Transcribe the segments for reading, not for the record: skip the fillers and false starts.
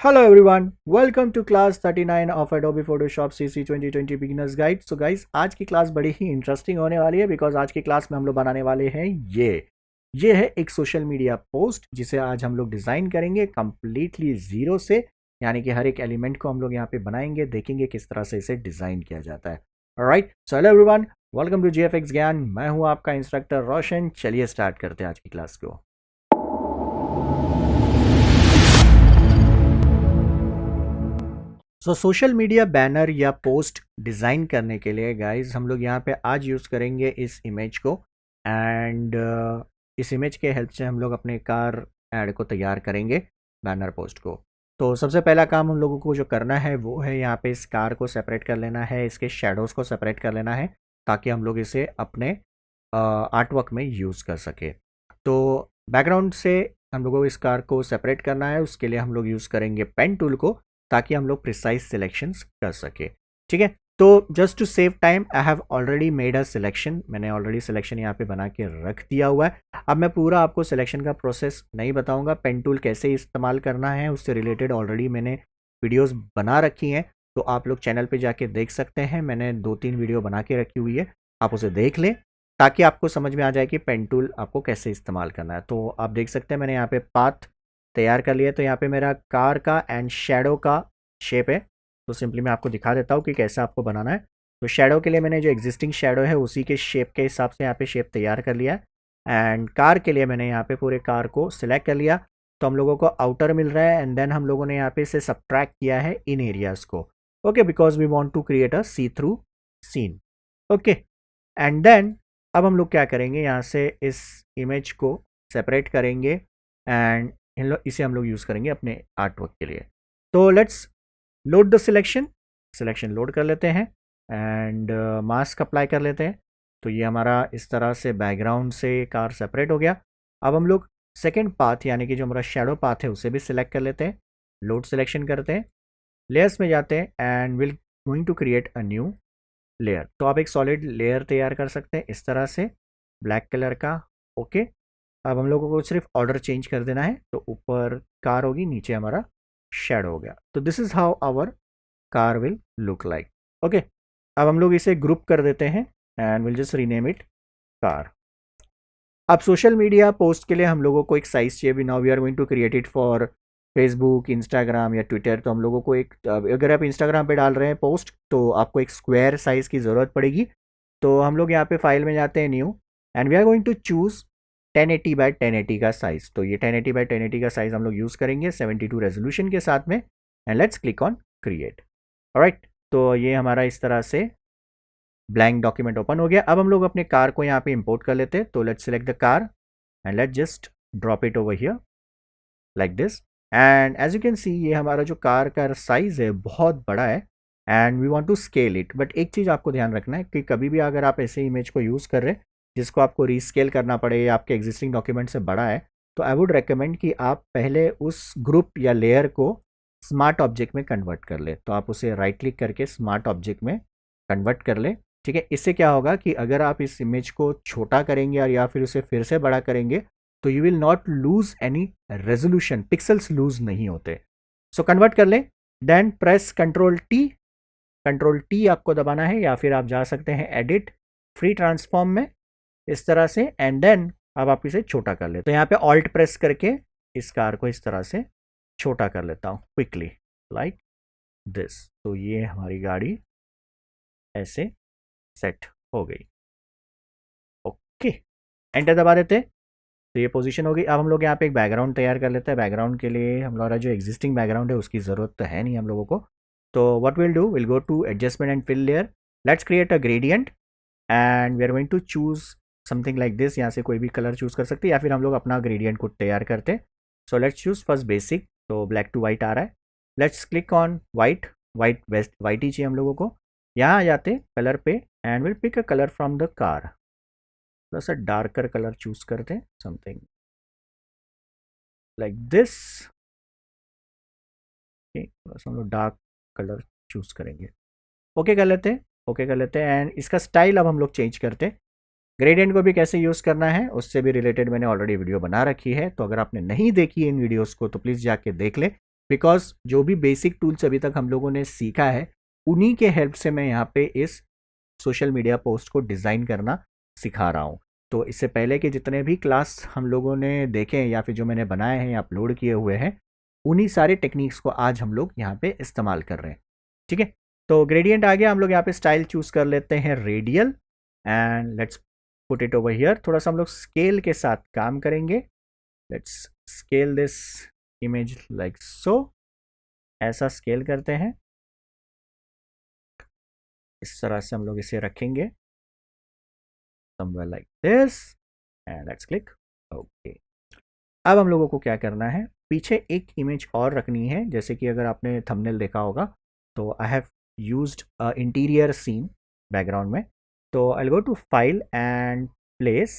Hello everyone, welcome to class 39 of Adobe Photoshop CC 2020 Beginners Guide। So guys, आज की class बड़ी ही interesting होने वाली है बिकॉज आज की क्लास में हम लोग बनाने वाले हैं ये है एक सोशल मीडिया पोस्ट जिसे आज हम लोग डिज़ाइन करेंगे कम्प्लीटली ज़ीरो से, यानी कि हर एक एलिमेंट को हम लोग यहाँ पे बनाएंगे, देखेंगे किस तरह से इसे डिज़ाइन किया जाता है। Alright, so hello everyone, welcome to GFX Gyan. मैं हूँ आपका इंस्ट्रक्टर रोशन। चलिए स्टार्ट करते हैं आज की क्लास को। सोशल मीडिया बैनर या पोस्ट डिज़ाइन करने के लिए गाइज हम लोग यहाँ पे आज यूज़ करेंगे इस इमेज को एंड इस इमेज के हेल्प से हम लोग अपने कार ऐड को तैयार करेंगे, बैनर पोस्ट को। तो सबसे पहला काम हम लोगों को जो करना है वो है यहाँ पे इस कार को सेपरेट कर लेना है, इसके शेडोज़ को सेपरेट कर लेना है ताकि हम लोग इसे अपने आर्टवर्क में यूज़ कर सके। तो बैकग्राउंड से हम लोगों को इस कार को सेपरेट करना है, उसके लिए हम लोग यूज़ करेंगे पेन टूल को ताकि हम लोग प्रिसाइज सिलेक्शंस कर सके। ठीक है, तो just to save time I have already made a selection. मैंने ऑलरेडी सिलेक्शन यहाँ पे बना के रख दिया हुआ है। अब मैं पूरा आपको सिलेक्शन का प्रोसेस नहीं बताऊंगा, पेन टूल कैसे इस्तेमाल करना है उससे रिलेटेड ऑलरेडी मैंने वीडियोस बना रखी हैं, तो आप लोग चैनल पे जाके देख सकते हैं। मैंने 2-3 वीडियो बना के रखी हुई है, आप उसे देख लें ताकि आपको समझ में आ जाए कि पेन टूल आपको कैसे इस्तेमाल करना है। तो आप देख सकते हैं मैंने यहाँ पे पाथ तैयार कर लिया। तो यहाँ पे मेरा कार का एंड शेडो का शेप है, तो सिंपली मैं आपको दिखा देता हूँ कि कैसा आपको बनाना है। तो शेडो के लिए मैंने जो एग्जिस्टिंग शेडो है उसी के शेप के हिसाब से यहाँ पे शेप तैयार कर लिया है। एंड कार के लिए मैंने यहाँ पे पूरे कार को सिलेक्ट कर लिया, तो हम लोगों को आउटर मिल रहा है एंड देन हम लोगों ने यहाँ पे इसे सब्ट्रैक्ट किया है इन एरियाज को। Okay, because we want to create a see through scene. Okay, and then अब हम लोग क्या करेंगे, यहाँ से इस इमेज को सेपरेट करेंगे एंड इसे हम लोग यूज़ करेंगे अपने आर्ट वर्क के लिए। तो let's load the selection load कर लेते हैं एंड मास्क अप्लाई कर लेते हैं। तो ये हमारा इस तरह से बैकग्राउंड से कार सेपरेट हो गया। अब हम लोग सेकेंड पाथ यानी कि जो हमारा शेडो पाथ है उसे भी सिलेक्ट कर लेते हैं, लोड सिलेक्शन करते हैं, लेयर्स में जाते हैं and will going to create a new layer. तो आप एक सॉलिड लेयर तैयार कर सकते हैं इस तरह से ब्लैक कलर का। ओके, अब हम लोगों को सिर्फ ऑर्डर चेंज कर देना है, तो ऊपर कार होगी, नीचे हमारा शेडो हो गया। तो this is how our car will look like. Okay, अब हम लोग इसे ग्रुप कर देते हैं and will just rename it car. अब सोशल मीडिया पोस्ट के लिए हम लोगों को एक साइज चाहिए। Now we are going to create it for Facebook, Instagram या ट्विटर। तो हम लोगों को एक, अगर आप इंस्टाग्राम पे डाल रहे हैं पोस्ट तो आपको एक स्क्वायर साइज़ की ज़रूरत पड़ेगी। तो हम लोग यहाँ पे फाइल में जाते हैं, new, and we are going to choose 1080 by 1080 का साइज़। तो ये 1080 बाय 1080 का साइज़ हम लोग यूज़ करेंगे 72 रेजोल्यूशन के साथ में and let's click on create. Alright, तो ये हमारा इस तरह से ब्लैंक डॉक्यूमेंट ओपन हो गया। अब हम लोग अपने कार को यहाँ पे इंपोर्ट कर लेते हैं। तो let's select the car and let's just drop it over here like this. And as you can see ये हमारा जो कार का साइज़ है बहुत बड़ा है and we want to scale it. But एक चीज़ आपको ध्यान रखना है कि कभी भी अगर आप ऐसे इमेज को यूज़ कर रहे हैं जिसको आपको रीस्केल करना पड़े या आपके एग्जिस्टिंग डॉक्यूमेंट से बड़ा है, तो आई वुड रेकमेंड कि आप पहले उस ग्रुप या लेयर को स्मार्ट ऑब्जेक्ट में कन्वर्ट कर ले। तो आप उसे राइट क्लिक करके स्मार्ट ऑब्जेक्ट में कन्वर्ट कर ले। ठीक है, इससे क्या होगा कि अगर आप इस इमेज को छोटा करेंगे और या फिर उसे फिर से बड़ा करेंगे तो you will not lose any resolution, pixels lose नहीं होते। सो कन्वर्ट कर लें, देन प्रेस कंट्रोल टी आपको दबाना है, या फिर आप जा सकते हैं एडिट फ्री ट्रांसफॉर्म में इस तरह से एंड देन अब आप इसे छोटा कर ले। तो यहाँ पे ऑल्ट प्रेस करके इस कार को इस तरह से छोटा कर लेता हूँ क्विकली लाइक दिस। तो ये हमारी गाड़ी ऐसे सेट हो गई। ओके, एंटर दबा देते। तो ये पोजीशन होगी। अब हम लोग यहाँ पे एक बैकग्राउंड तैयार कर लेते हैं। बैकग्राउंड के लिए हम लोग जो एग्जिस्टिंग बैकग्राउंड है उसकी ज़रूरत तो है नहीं हम लोगों को। तो what will do, will go to adjustment and fill layer, let's create a gradient and we are going to choose something like this. यहाँ से कोई भी कलर चूज़ कर सकते हैं या फिर हम लोग अपना ग्रेडियंट को तैयार करते हैं। So let's choose first basic, तो ब्लैक टू वाइट आ रहा है। Let's click on white, white best white ही चाहिए हम लोगों को। यहाँ आ जाते कलर पे and will pick a colour from the car. थोड़ा सा डार्कर कलर चूज करते हैं, समथिंग लाइक दिस। थोड़ा सा हम लोग डार्क कलर चूज करेंगे। ओके कर लेते हैं, ओके कर लेते हैं एंड इसका स्टाइल अब हम लोग चेंज करते हैं। ग्रेडियंट को भी कैसे यूज़ करना है उससे भी रिलेटेड मैंने ऑलरेडी वीडियो बना रखी है, तो अगर आपने नहीं देखी इन वीडियोस को तो प्लीज़ जाके देख ले। बिकॉज जो भी बेसिक टूल्स अभी तक हम लोगों ने सीखा है उन्हीं के हेल्प से मैं यहाँ पे इस सोशल मीडिया पोस्ट को डिज़ाइन करना सिखा रहा हूँ। तो इससे पहले के जितने भी क्लास हम लोगों ने देखे हैं या फिर जो मैंने बनाए हैं या अपलोड किए हुए हैं उन्हीं सारे टेक्निक्स को आज हम लोग यहाँ पे इस्तेमाल कर रहे हैं। ठीक है, तो ग्रेडियंट आ गया, हम लोग यहाँ पे स्टाइल चूज कर लेते हैं radial and let's put it over here. थोड़ा सा हम लोग स्केल के साथ काम करेंगे। Let's scale this image like so. ऐसा स्केल करते हैं, इस तरह से हम लोग इसे रखेंगे somewhere like this and let's click OK। अब हम लोगों को क्या करना है, पीछे एक इमेज और रखनी है। जैसे कि अगर आपने थंबनेल देखा होगा तो I have used interior scene background में। तो I go to file and place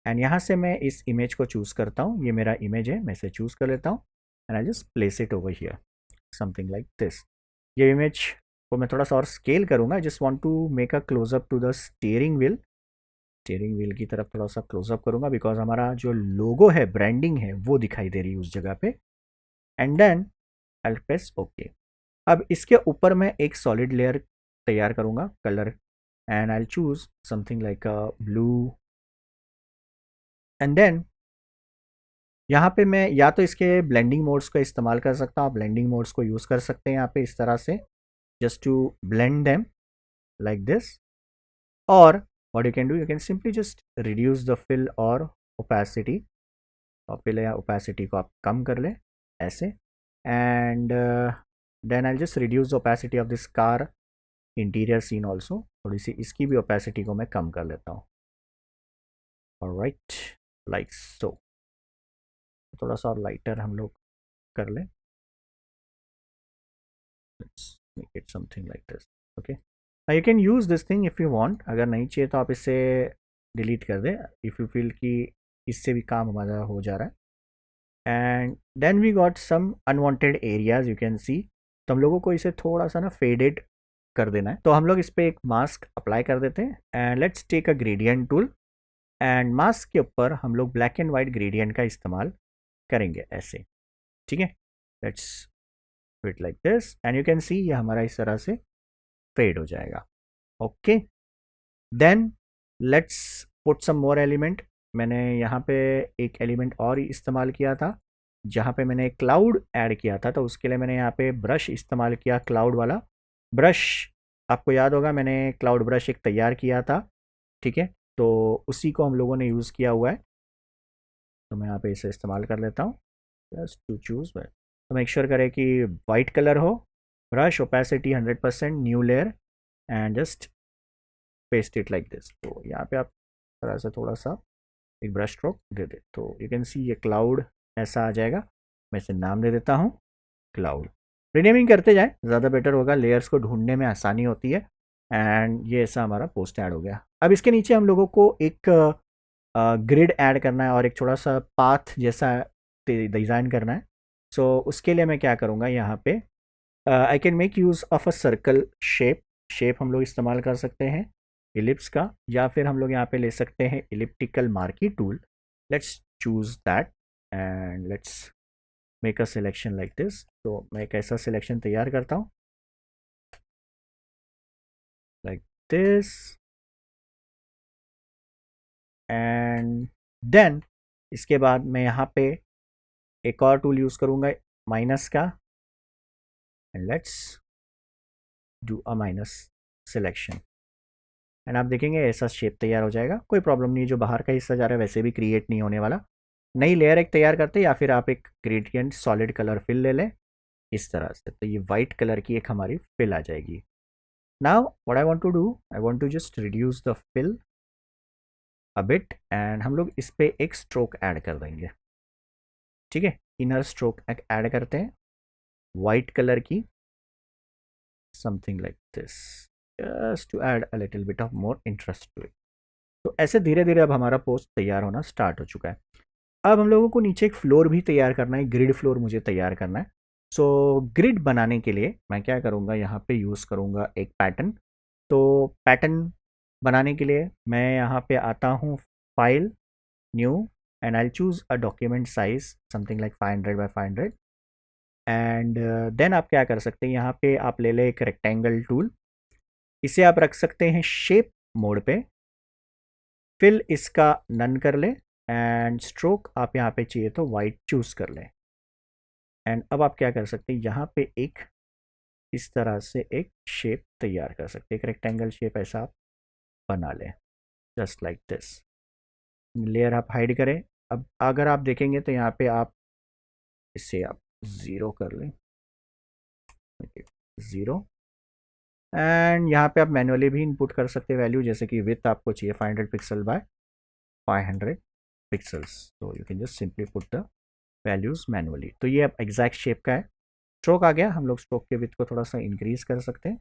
and यहाँ से मैं इस इमेज को चूज़ करता हूँ। ये मेरा इमेज है, मैं इसे चूज़ कर लेता हूँ and I just place it over here something like this. ये इमेज को मैं थोड़ा सा और स्केल करूँगा। Just want to make a closeup to the steering wheel. Steering wheel की तरफ थोड़ा सा क्लोजअप करूँगा बिकॉज हमारा जो लोगो है, ब्रांडिंग है, वो दिखाई दे रही है उस जगह पे। And then I press okay. अब इसके ऊपर मैं एक सॉलिड लेयर तैयार करूँगा, colour, and I choose something like a blue. And then यहाँ पे मैं या तो इसके ब्लेंडिंग मोड्स का इस्तेमाल कर सकता हूँ। आप ब्लेंडिंग मोड्स को यूज़ कर सकते हैं यहाँ पे इस तरह से, just to blend them like this. और what you can do, you can simply just reduce the fill और opacity, और fill या opacity को आप कम कर लें ऐसे। and then I'll just reduce the opacity of this car interior scene also। थोड़ी सी इसकी भी opacity को मैं कम कर लेता हूँ। alright, like so। थोड़ा सा और लाइटर हम लोग कर लें। let's make it something like this। okay, you can use this thing if you want. अगर नहीं चाहिए तो आप इसे डिलीट कर दें इफ़ यू फील कि इससे भी काम हमारा हो जा रहा है। And then we got some unwanted areas you can see. तो हम लोगों को इसे थोड़ा सा ना फेडेड कर देना है। तो हम लोग इस पर एक मास्क अप्लाई कर देते हैं and let's take a gradient tool and mask के ऊपर हम लोग ब्लैक एंड वाइट ग्रेडियंट का इस्तेमाल करेंगे ऐसे। ठीक है, let's fit like this and you can see ये हमारा इस तरह से फेड हो जाएगा। Okay, then let's put some more element. मैंने यहाँ पे एक एलिमेंट और इस्तेमाल किया था जहाँ पे मैंने क्लाउड ऐड किया था। तो उसके लिए मैंने यहाँ पे ब्रश इस्तेमाल किया, क्लाउड वाला ब्रश। आपको याद होगा मैंने क्लाउड ब्रश एक तैयार किया था। ठीक है, तो उसी को हम लोगों ने यूज़ किया हुआ है। तो मैं यहाँ पे इसे इस्तेमाल कर लेता हूँ जस्ट टू चूज़। तो मेक श्योर करें कि वाइट कलर हो, brush opacity 100%, new layer and just paste it like this. तो यहाँ पे आप तरह से थोड़ा सा एक ब्रश स्ट्रोक दे दे तो यू कैन सी ये क्लाउड ऐसा आ जाएगा। मैं इसे नाम दे देता हूँ क्लाउड। रिनेमिंग करते जाएं, ज़्यादा बेटर होगा, लेयर्स को ढूंढने में आसानी होती है। एंड ये ऐसा हमारा पोस्ट ऐड हो गया। अब इसके नीचे हम लोगों को एक ग्रिड ऐड करना है और एक थोड़ा सा पाथ जैसा डिज़ाइन करना है। सो उसके लिए मैं क्या करूँगा, यहाँ पे I can make use of a circle shape. Shape हम लोग इस्तेमाल कर सकते हैं इलिप्स का, या फिर हम लोग यहाँ पे ले सकते हैं elliptical marquee tool. Let's choose that and let's make a selection like this. तो मैं एक ऐसा सिलेक्शन तैयार करता हूँ लाइक दिस एंड देन इसके बाद मैं यहाँ पे एक और टूल यूज़ करूँगा माइनस का and let's do a minus selection and आप देखेंगे ऐसा शेप तैयार हो जाएगा। कोई प्रॉब्लम नहीं है, जो बाहर का हिस्सा जा रहा है वैसे भी क्रिएट नहीं होने वाला। नई लेयर एक तैयार करते हैं या फिर आप एक ग्रेडियंट सॉलिड कलर फिल ले लें इस तरह से। तो ये वाइट कलर की एक हमारी फिल आ जाएगी। Now what I want to do, I want to just reduce the fill a bit and हम लोग इस पे एक स्ट्रोक ऐड कर देंगे। ठीक है, इनर स्ट्रोक ऐड करते हैं वाइट कलर की, something like this, just to add a little bit of more interest to it. तो ऐसे धीरे धीरे अब हमारा पोस्ट तैयार होना स्टार्ट हो चुका है। अब हम लोगों को नीचे एक फ्लोर भी तैयार करना है, ग्रिड फ्लोर मुझे तैयार करना है। सो ग्रिड बनाने के लिए मैं क्या करूँगा, यहाँ पे यूज़ करूँगा एक पैटर्न। तो पैटर्न बनाने के लिए मैं यहाँ पे आता हूँ file, new, and I choose a document size something like 500 by 500 and then आप क्या कर सकते हैं, यहाँ पे आप ले लें एक रेक्टेंगल टूल, इसे आप रख सकते हैं शेप मोड पे, फिल इसका नन कर लें एंड स्ट्रोक आप यहाँ पे चाहिए तो वाइट चूज कर लें। एंड अब आप क्या कर सकते हैं, यहाँ पे एक इस तरह से एक शेप तैयार कर सकते हैं, एक रेक्टेंगल शेप ऐसा आप बना लें, जस्ट लाइक दिस। लेयर आप हाइड करें। अब अगर आप देखेंगे तो यहाँ पे आप इसे आप ज़ीरो कर लें, ज़ीरो। एंड यहाँ पे आप मैनुअली भी इनपुट कर सकते हैं वैल्यू, जैसे कि विथ आपको चाहिए 500 पिक्सल बाय 500 पिक्सल्स, तो you can just simply put the values manually. तो ये अब एग्जैक्ट शेप का है। स्ट्रोक आ गया, हम लोग स्ट्रोक के विथ को थोड़ा सा इंक्रीज कर सकते हैं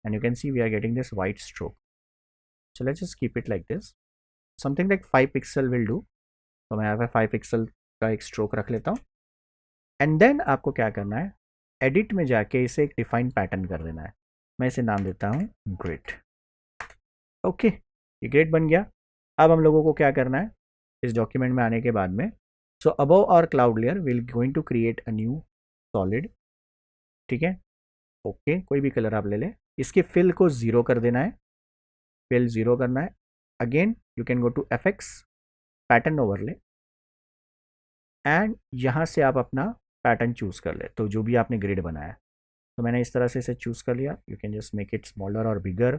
and you can see we are getting this white stroke. So let's just keep it like this, something like 5 pixel will do. तो मैं यहाँ पे 5 पिक्सल का एक स्ट्रोक रख लेता हूँ। एंड देन आपको क्या करना है, एडिट में जाके इसे एक डिफाइंड पैटर्न कर देना है। मैं इसे नाम देता हूँ ग्रिड। ओके, ये ग्रिड बन गया। अब हम लोगों को क्या करना है, इस डॉक्यूमेंट में आने के बाद में, so above our cloud layer will going to create a new solid. ठीक है, ओके, कोई भी कलर आप ले लें। इसके फिल को ज़ीरो कर देना है, फिल ज़ीरो करना है। Again you can go to effects, pattern overlay, and यहाँ से आप अपना पैटर्न चूज़ कर ले, तो जो भी आपने ग्रिड बनाया है। तो मैंने इस तरह से इसे चूज़ कर लिया। You can just make it smaller और bigger,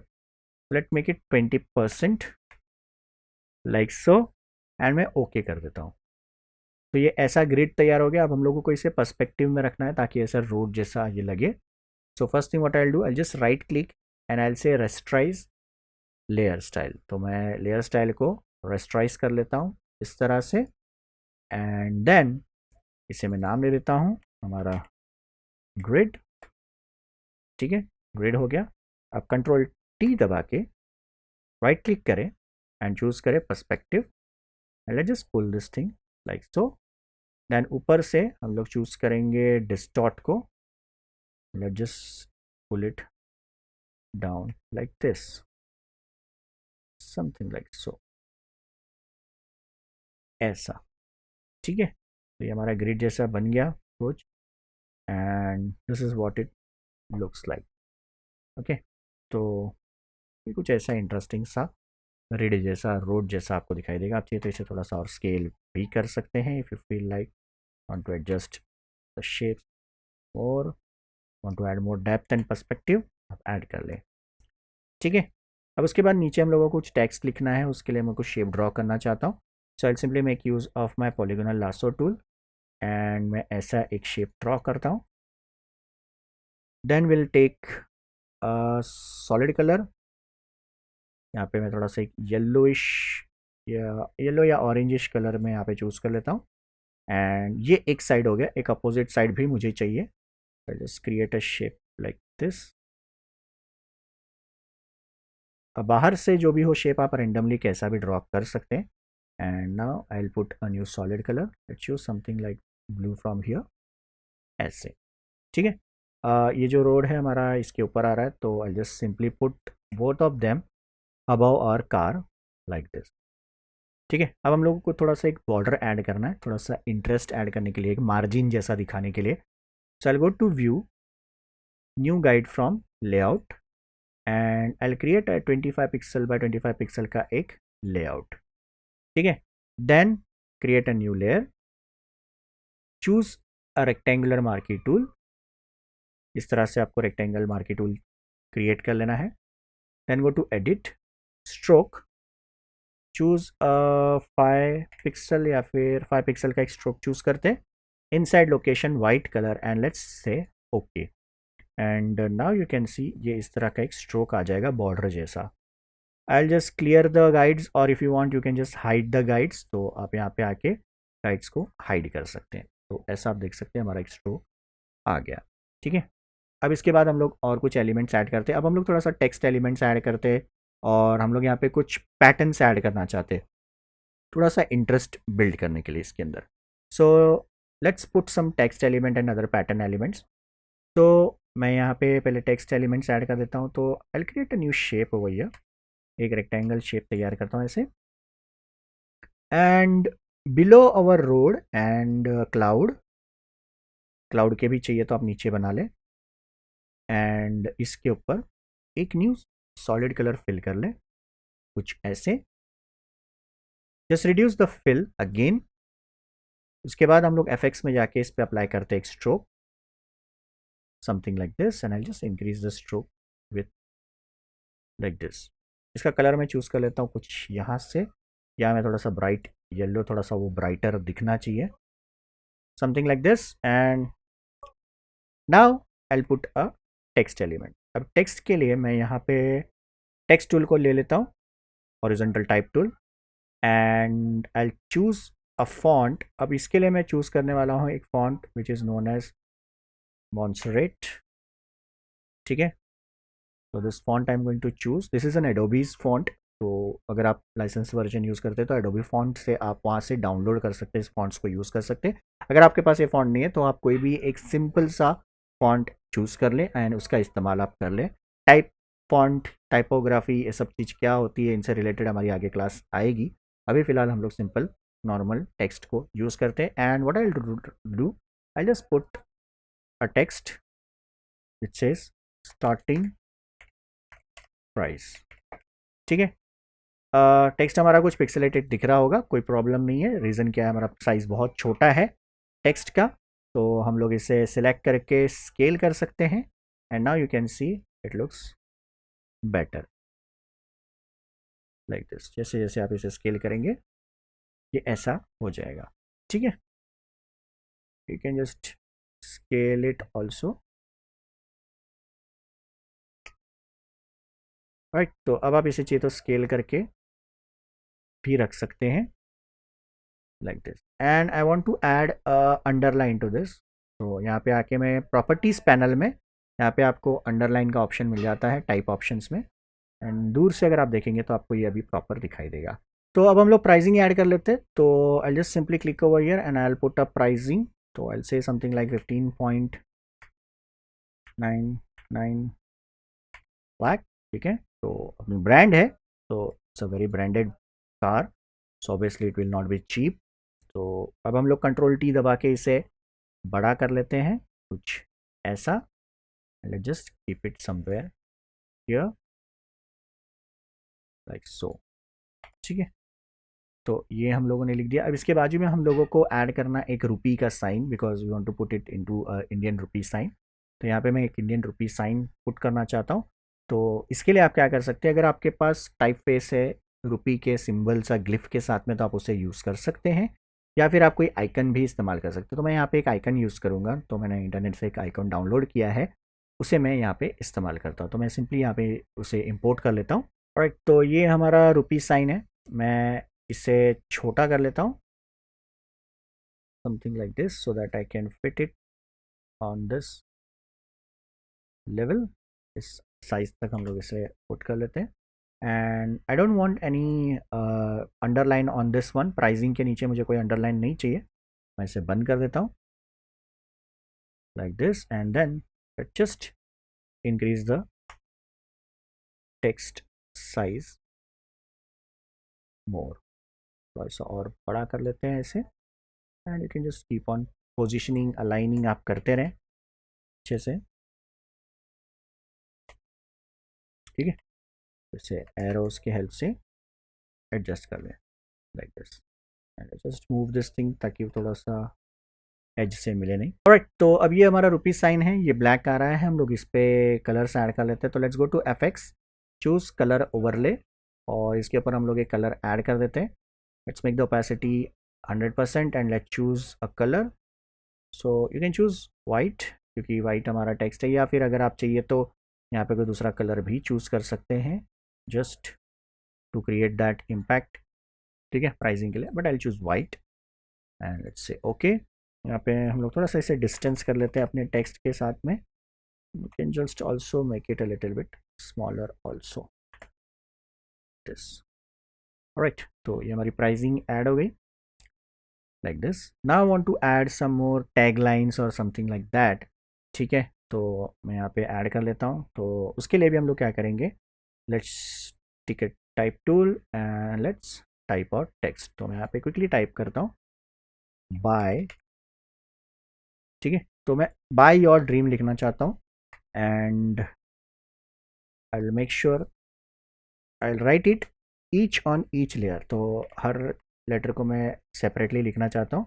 let make it 20% like so, and मैं ओके कर देता हूँ। तो ये ऐसा ग्रिड तैयार हो गया। अब हम लोगों को इसे पर्सपेक्टिव में रखना है ताकि ऐसा रोड जैसा ये लगे। So first thing what I will do, I just right click and I will say rasterize layer style. तो मैं लेयर स्टाइल को रेस्ट्राइज कर लेता हूँ इस तरह से, एंड देन इसे मैं नाम दे देता हूँ हमारा ग्रिड। ठीक है, ग्रिड हो गया। अब कंट्रोल टी दबा के राइट क्लिक करें एंड चूज करें perspective, and let's just pull this thing like so. Then ऊपर से हम लोग चूज करेंगे डिस्टॉर्ट को, let's just pull it down like this, something like so, ऐसा। ठीक है, तो ये हमारा ग्रिड जैसा बन गया कुछ, and this is what it looks like. Okay, तो ये कुछ ऐसा इंटरेस्टिंग सा रेड जैसा, रोड जैसा आपको दिखाई देगा। आप चाहिए तो इसे थोड़ा सा और स्केल भी कर सकते हैं if you feel like want to adjust the shape, और want to add more depth and perspective, आप ऐड कर लें। ठीक है, अब उसके बाद नीचे हम लोगों को कुछ टेक्स्ट लिखना है, उसके लिए मैं कुछ शेप ड्रॉ करना चाहता हूँ। So I simply make use of my polygonal lasso tool and मैं ऐसा एक शेप ड्रॉ करता हूँ। Then will take solid colour, यहाँ पे मैं थोड़ा सा एक येलोइश या येलो या ऑरेंजिश कलर में यहाँ पे चूज़ कर लेता हूँ। एंड ये एक साइड हो गया, एक अपोजिट साइड भी मुझे चाहिए। Just create a shape like this. बाहर से जो भी हो शेप आप रेंडमली कैसा भी ड्रॉ कर सकते हैं। And now I will put a new solid colour, let's choose something like blue from here, ऐसे। ठीक है, ये जो रोड है हमारा इसके ऊपर आ रहा है, तो I just simply put both of them above our car like this. ठीक है, अब हम लोगों को थोड़ा सा एक बॉर्डर ऐड करना है, थोड़ा सा इंटरेस्ट ऐड करने के लिए, एक मार्जिन जैसा दिखाने के लिए। So I go to view, new guide from layout, and I create 25 pixel by 25 pixel का एक लेआउट। ठीक है, then create a new layer, choose a rectangular marquee tool. इस तरह से आपको रेक्टेंगल मार्की टूल क्रिएट कर लेना है। Then go to edit, stroke, choose 5 pixel या फिर 5 पिक्सल का एक स्ट्रोक चूज करते हैं। Inside location white colour and let's say okay. And now you can see ये इस तरह का एक स्ट्रोक आ जाएगा बॉर्डर जैसा। I just clear the guides, और if you want you can just hide the guides, तो आप यहाँ पे आके गाइड्स को हाइड कर सकते हैं। तो ऐसा आप देख सकते हैं हमारा एक स्ट्रोक आ गया। ठीक है, अब इसके बाद हम लोग और कुछ एलिमेंट्स ऐड करते हैं। अब हम लोग थोड़ा सा टेक्स्ट एलिमेंट्स ऐड करते हैं, और हम लोग यहाँ पे कुछ पैटर्न्स ऐड करना चाहते हैं, थोड़ा सा इंटरेस्ट बिल्ड करने के लिए इसके अंदर। So let's put some text element and other pattern elements. तो मैं यहाँ पे पहले टेक्स्ट एलिमेंट्स ऐड कर देता हूँ। तो I create a new shape over here, एक रेक्टेंगल शेप तैयार करता हूँ ऐसे, and below our road and cloud cloud के भी चाहिए तो आप नीचे बना लें, एंड इसके ऊपर एक न्यू सॉलिड कलर फिल कर लें, कुछ ऐसे। Just reduce the fill again. उसके बाद हम लोग FX में जाके इस पे अप्लाई करते हैं एक stroke, something like this, and I just increase the stroke with like this. इसका कलर मैं चूज़ कर लेता हूँ कुछ यहाँ से, या मैं थोड़ा सा ब्राइट येलो, थोड़ा सा वो ब्राइटर दिखना चाहिए, something like this. And now I put a text element. अब टेक्स्ट के लिए मैं यहाँ पे टेक्स्ट टूल को ले लेता हूँ, horizontal type tool, and I choose a font. अब इसके लिए मैं चूज़ करने वाला हूँ एक font which is known as Montserrat, ठीक है। तो this font I am going to choose, this is an Adobe's font. तो अगर आप लाइसेंस वर्जन यूज़ करते हैं तो एडोबी फॉन्ट से आप वहाँ से डाउनलोड कर सकते हैं, इस फॉन्ट्स को यूज़ कर सकते हैं। अगर आपके पास ये फॉन्ट नहीं है तो आप कोई भी एक सिंपल सा फॉन्ट चूज़ कर लें एंड उसका इस्तेमाल आप कर लें। टाइप फॉन्ट, टाइपोग्राफी, ये सब चीज़ क्या होती है, इनसे रिलेटेड हमारी आगे क्लास आएगी। अभी फ़िलहाल हम लोग सिंपल नॉर्मल टेक्स्ट को यूज़ करते हैं। And what I do, I just put a text which says starting price, ठीक है। टेक्स्ट हमारा कुछ पिक्सेलेटेड दिख रहा होगा, कोई प्रॉब्लम नहीं है। रीज़न क्या है, हमारा साइज़ बहुत छोटा है टेक्स्ट का, तो हम लोग इसे सिलेक्ट करके स्केल कर सकते हैं, and now you can see it looks better like this. जैसे जैसे आप इसे स्केल करेंगे ये ऐसा हो जाएगा, ठीक है। You can just scale it also, right. तो अब आप इसे चाहिए तो स्केल करके भी रख सकते हैं like this. And I want to add underline to this. तो यहाँ पे आके मैं प्रॉपर्टीज़ पैनल में, यहाँ पे आपको अंडरलाइन का ऑप्शन मिल जाता है टाइप ऑप्शंस में, एंड दूर से अगर आप देखेंगे तो आपको ये अभी प्रॉपर दिखाई देगा। तो अब हम लोग प्राइसिंग ऐड कर लेते हैं। तो I just simply click over here and I will put a pricing. तो आई से समथिंग लाइक 15.99 लाख, ठीक है। तो अपनी ब्रांड है तो it's a very branded car, so obviously it will not be cheap. तो अब हम लोग कंट्रोल T दबा के इसे बड़ा कर लेते हैं, कुछ ऐसा। Let's just keep it somewhere here like so, ठीक है। तो ये हम लोगों ने लिख दिया। अब इसके बाजू में हम लोगों को ऐड करना एक रुपी का sign, because we want to put it into Indian rupee sign. तो यहाँ पे मैं एक इंडियन रुपी साइन पुट करना चाहता हूँ। तो इसके लिए आप क्या कर सकते हैं, अगर आपके पास टाइप फेस है रुपी के सिंबल सा ग्लिफ के साथ में तो आप उसे यूज़ कर सकते हैं, या फिर आप कोई आइकन भी इस्तेमाल कर सकते हैं। तो मैं यहाँ पे एक आइकन यूज़ करूँगा, तो मैंने इंटरनेट से एक आइकन डाउनलोड किया है, उसे मैं यहाँ पे इस्तेमाल करता हूँ। तो मैं सिंपली यहाँ पे उसे इम्पोर्ट कर लेता हूँ। और तो ये हमारा रुपी साइन है, मैं इसे छोटा कर लेता हूँ, something like this, so that I can fit it on this level. इस साइज तक हम लोग इसे पुट कर लेते हैं। And I don't want any underline on this one. Pricing के नीचे मुझे कोई अंडरलाइन नहीं चाहिए, मैं इसे बंद कर देता हूँ like this. And then just increase the text size more, थोड़ा सा और बड़ा कर लेते हैं इसे, and you can just keep on positioning, aligning आप करते रहें अच्छे से, ठीक है। इसे एरोज के हेल्प से एडजस्ट कर लें like this, and just move this thing ताकि वो थोड़ा सा एज से मिले नहीं। ऑलराइट, तो अब ये हमारा रुपी साइन है, ये ब्लैक आ रहा है, हम लोग इस पर कलर्स ऐड कर लेते हैं। तो let's go to FX, choose colour overlay, और इसके ऊपर हम लोग एक कलर ऐड कर देते हैं। Let's make the opacity 100% and let's choose a colour. So you can choose white, क्योंकि वाइट हमारा टेक्स्ट है, या फिर अगर आप चाहिए तो यहाँ पे कोई दूसरा कलर भी चूज़ कर सकते हैं, just to create that impact, ठीक है, प्राइसिंग के लिए। But I choose white and let's say okay. यहाँ पे हम लोग थोड़ा सा इसे डिस्टेंस कर लेते हैं अपने टेक्स्ट के साथ में। You can just also make it a little bit smaller also this. Alright, तो ये हमारी प्राइसिंग ऐड हो गई like this. Now I want to add some more tag lines और समथिंग लाइक दैट, ठीक है। तो मैं यहाँ पे ऐड कर लेता हूँ। तो उसके लिए भी हम लोग क्या करेंगे, let's tick it type tool and let's type out text. तो मैं यहाँ पे क्विकली टाइप करता हूँ बाय, ठीक है। तो मैं बाय योर ड्रीम लिखना चाहता हूँ and I will make sure I will write it each on each layer. तो हर लेटर को मैं सेपरेटली लिखना चाहता हूँ।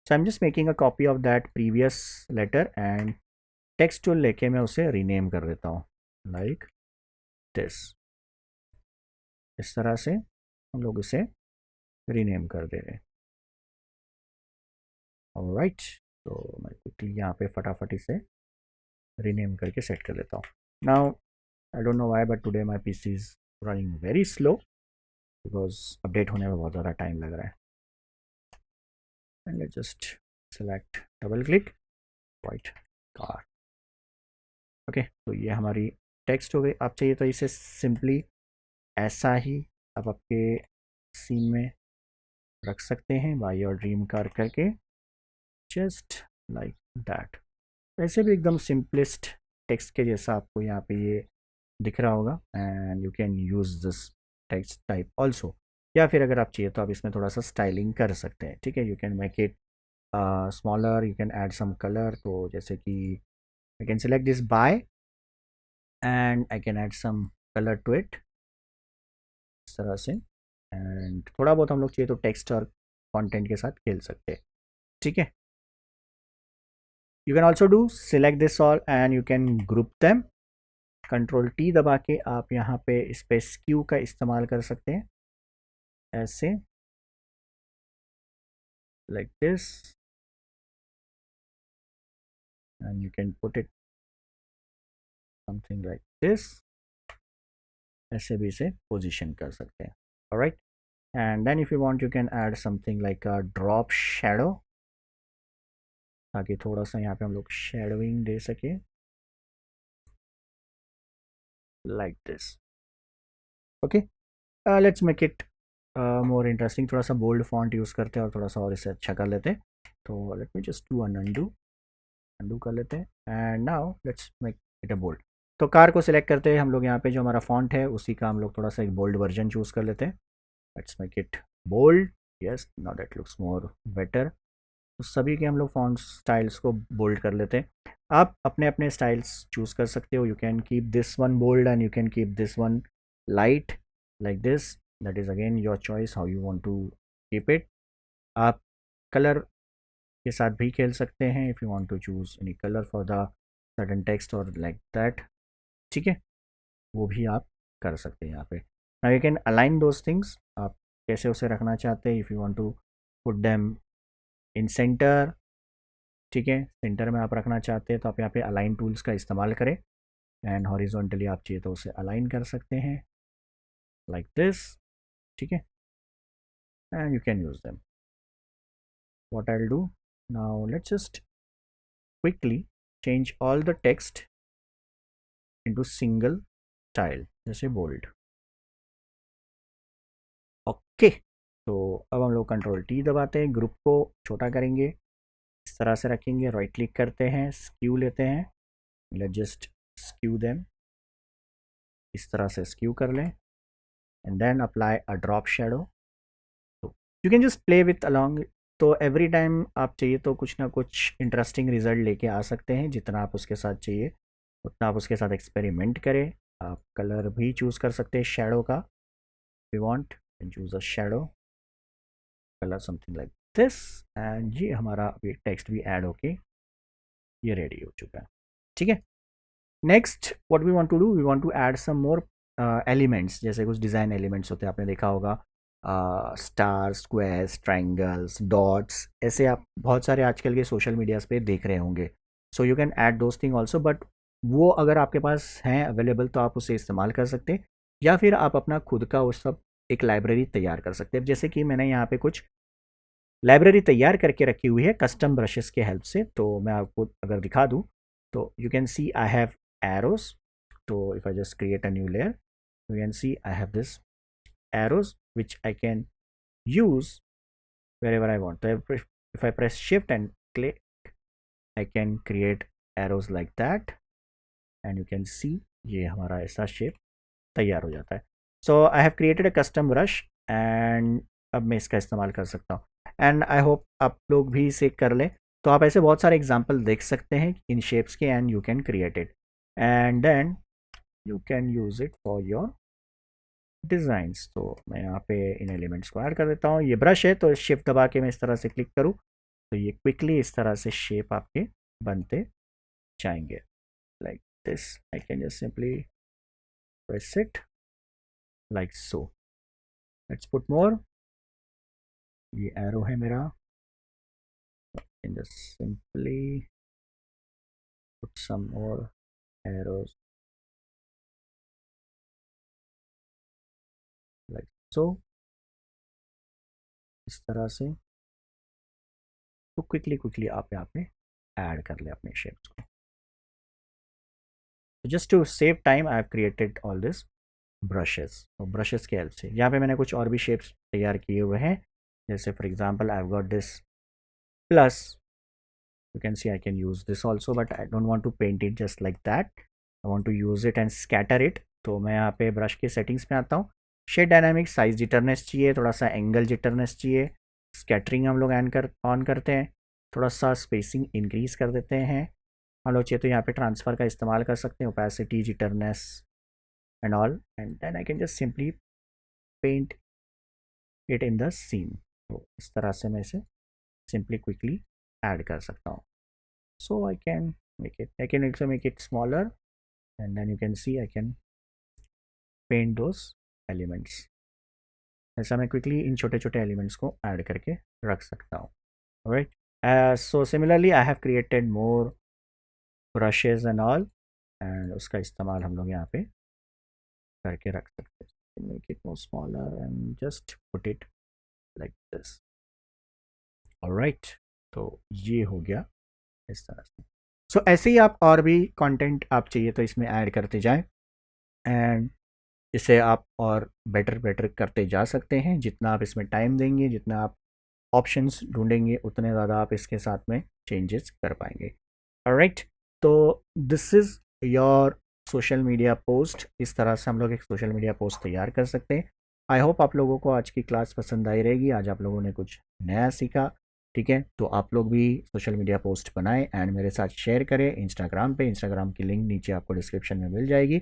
So I am just making a copy of that previous letter and text tool लेके मैं उसे रीनेम कर देता हूँ लाइक दिस। इस तरह से हम लोग इसे रीनेम कर दे रहे हैं। ऑलराइट, तो मैं क्विकली यहाँ पे फटाफट इसे रीनेम करके सेट कर लेता हूँ। Now I don't know why but today my PC is running very slow because update होने में बहुत ज़्यादा टाइम लग रहा है। And let's just select double click white car. Okay, तो ये हमारी टेक्स्ट हो गई। आप चाहिए तो इसे सिंपली ऐसा ही आप आपके सीन में रख सकते हैं बाय योर ड्रीम कार करके, जस्ट लाइक दैट। वैसे भी एकदम सिंपलेस्ट टेक्स्ट के जैसा आपको यहाँ पे ये दिख रहा होगा and you can use this text type also. या फिर अगर आप चाहिए तो आप इसमें थोड़ा सा स्टाइलिंग कर सकते हैं, ठीक है। You can make it smaller, you can add some colour. तो जैसे कि I can select this by and I can add some colour to it इस तरह से। एंड थोड़ा बहुत हम लोग चाहिए तो टेक्स्ट और कंटेंट के साथ खेल सकते हैं, ठीक है। You can also do select this all and you can group them. Control T दबा के आप यहाँ पे इस पे स्क्यू का इस्तेमाल कर सकते हैं ऐसे, like this, and you can put it something like this. ऐसे भी इसे पोजीशन कर सकते हैं। Alright, and then if you want you can add something like a drop shadow, ताकि थोड़ा सा यहाँ पे हम लोग शेडोइंग दे सके like this. Okay, let's make it more interesting. थोड़ा सा बोल्ड फॉन्ट यूज़ करते हैं और थोड़ा सा और इसे अच्छा कर लेते हैं। तो let me just do an undo कर लेते हैं and now let's make it a bold. तो कार को सिलेक्ट करते हैं हम लोग, यहाँ पे जो हमारा फॉन्ट है उसी का हम लोग थोड़ा सा एक बोल्ड वर्जन चूज़ कर लेते हैं। Let's make it bold, yes, now that looks more better. तो सभी के हम लोग फॉन्ट स्टाइल्स को बोल्ड कर लेते हैं। आप अपने अपने स्टाइल्स चूज़ कर सकते हो। You can keep this one bold and you can keep this one light like this. That is again your choice how you want to keep it. आप कलर के साथ भी खेल सकते हैं if you want to choose any colour for the sudden text और like that, ठीक है। वो भी आप कर सकते हैं यहाँ पे। Now you can align those things. आप कैसे उसे रखना चाहते हैं, if you want to put them in centre, ठीक है। सेंटर में आप रखना चाहते हैं तो आप यहाँ पे अलाइन टूल्स का इस्तेमाल करें एंड हॉरिजॉन्टली आप चाहिए तो उसे अलाइन कर सकते हैं लाइक दिस, ठीक है। And you can use them. What I will do now, let's just quickly change all the text into single style, जैसे बोल्ड। ओके, तो अब हम लोग कंट्रोल टी दबाते हैं, ग्रुप को छोटा करेंगे, इस तरह से रखेंगे, राइट क्लिक करते हैं, स्क्यू लेते हैं, लेट्स जस्ट स्क्यू देम, इस तरह से स्क्यू कर लें and then apply a drop shadow. तो you can just play with along. तो एवरी टाइम आप चाहिए तो कुछ ना कुछ इंटरेस्टिंग रिजल्ट लेके आ सकते हैं। जितना आप उसके साथ चाहिए उतना आप उसके साथ एक्सपेरिमेंट करें। आप कलर भी चूज़ कर सकते हैं शेडो का, we want can choose a shadow colour something like this. And ये हमारा अभी टेक्स्ट भी ऐड होके ये रेडी हो चुका है, ठीक है। Next what we want to do, we want to add some more elements. जैसे कुछ डिज़ाइन एलिमेंट्स होते हैं, आपने देखा होगा स्टार, स्क्वायर्स, ट्राइंगल्स, डॉट्स, ऐसे आप बहुत सारे आजकल के सोशल मीडियाज़ पे देख रहे होंगे। So you can add those thing also, but वो अगर आपके पास हैं अवेलेबल तो आप उसे इस्तेमाल कर सकते हैं, या फिर आप अपना खुद का वो सब एक लाइब्रेरी तैयार कर सकते हैं। जैसे कि मैंने यहाँ पे कुछ लाइब्रेरी तैयार करके रखी हुई है कस्टम ब्रशेस के हेल्प से। तो मैं आपको अगर दिखा दूँ तो you can C I have arrows. So if I just create a new layer, you can see I have this arrows which I can use wherever I want. So if I press shift and click, I can create arrows like that and you can see ये हमारा ऐसा shape तैयार हो जाता है। So I have created a custom brush and अब मैं इसका इस्तेमाल कर सकता हूँ एंड आई होप आप लोग भी इसे कर लें। तो आप ऐसे बहुत सारे एग्जाम्पल देख सकते हैं इन शेप्स के, and you can create it and then you can use it for your designs. तो मैं यहाँ पे इन एलिमेंट्स को ऐड कर देता हूँ। ये ब्रश है तो शिफ्ट दबा के मैं इस तरह से क्लिक करूँ तो ये क्विकली इस तरह से शेप आपके बनते जाएंगे। Like this I can just simply press it like so. Let's put more. ये एरो है मेरा, can just simply put some more arrows like so, इस तरह से। तो क्विकली आप यहाँ पे ऐड कर ले अपने शेप्स को। Just to save time I have created all this brushes. और ब्रशेस की हेल्प से यहाँ पे मैंने कुछ और भी शेप्स तैयार किए हुए हैं। जैसे for example I have got this plus, you can see I can use this also, but I don't want to paint it just like that. I want to use it and scatter it. तो मैं यहाँ पे brush के settings में आता हूँ। Shade dynamic, size जिटरनेस चाहिए, थोड़ा सा एंगल जिटरनेस चाहिए, स्कैटरिंग हम लोग ऑन करते हैं, थोड़ा सा स्पेसिंग इंक्रीज कर देते हैं। हम लोग चाहिए तो यहाँ पे ट्रांसफ़र का इस्तेमाल कर सकते हैं, opacity, jitterness and all, and then I can just simply paint it in the scene. तो इस तरह से मैं इसे सिंपली क्विकली ऐड कर सकता हूँ। So I can also make it smaller, and then you can see I can paint those elements. ऐसा मैं quickly इन छोटे छोटे elements को ऐड करके रख सकता हूँ। Alright. So similarly I have created more brushes and all, and उसका इस्तेमाल हम लोग यहाँ पे करके रख सकते हैं। Make it more smaller and just put it like this. Alright. तो ये हो गया इस तरह से। सो ऐसे ही आप और भी कंटेंट आप चाहिए तो इसमें ऐड करते जाएं, एंड इसे आप और बेटर करते जा सकते हैं। जितना आप इसमें टाइम देंगे, जितना आप ऑप्शंस ढूंढेंगे, उतने ज़्यादा आप इसके साथ में चेंजेस कर पाएंगे। ऑलराइट, तो this is your social media post. इस तरह से हम लोग एक सोशल मीडिया पोस्ट तैयार कर सकते हैं। आई होप आप लोगों को आज की क्लास पसंद आई रहेगी। आज आप लोगों ने कुछ नया सीखा। ठीक है, तो आप लोग भी सोशल मीडिया पोस्ट बनाएं एंड मेरे साथ शेयर करें इंस्टाग्राम पे। इंस्टाग्राम की लिंक नीचे आपको डिस्क्रिप्शन में मिल जाएगी,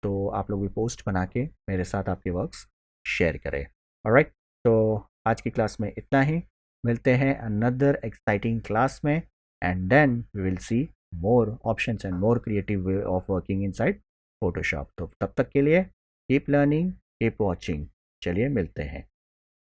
तो आप लोग भी पोस्ट बना के मेरे साथ आपके वर्क्स शेयर करें। ऑलराइट, तो आज की क्लास में इतना ही। मिलते हैं अनदर एक्साइटिंग क्लास में, and then we will see more options and more creative way of working inside Photoshop. तो तब तक के लिए कीप लर्निंग, कीप वॉचिंग। चलिए मिलते हैं।